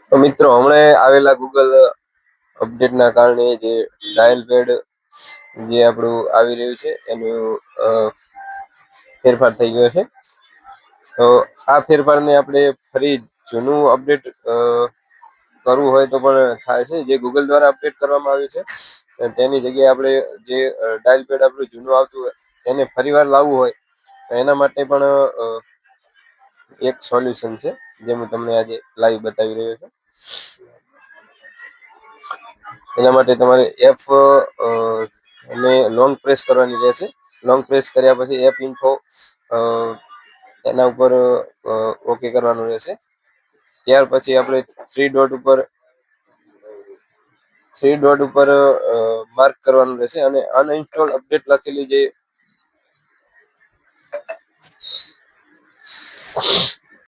તો મિત્રો હમણાં આવેલા ગૂગલ અપડેટના કારણે જે ડાયલ પેડ જે આપણું આવી રહ્યું છે એનું ફેરફાર થઈ ગયો છે. તો આ ફેરફારને આપણે ફરી જૂનું અપડેટ કરવું હોય તો પણ થાય છે. જે ગૂગલ દ્વારા અપડેટ કરવામાં આવ્યું છે તેની જગ્યાએ આપણે જે ડાયલ પેડ આપણું જૂનું આવતું હોય એને ફરીવાર લાવવું હોય તો એના માટે પણ એક સોલ્યુશન છે જે હું તમને આજે લાઈવ બતાવી રહ્યો છું. એના માટે તમારે એફ ને લોંગ પ્રેસ કરવાની રહેશે. લોંગ પ્રેસ કર્યા પછી એફ ઇન્ફો એના ઉપર ઓકે કરવાનું રહેશે. ત્યાર પછી આપણે થ્રી ડોટ ઉપર માર્ક કરવાનું રહેશે અને અનઇન્સ્ટોલ અપડેટ લખેલી જે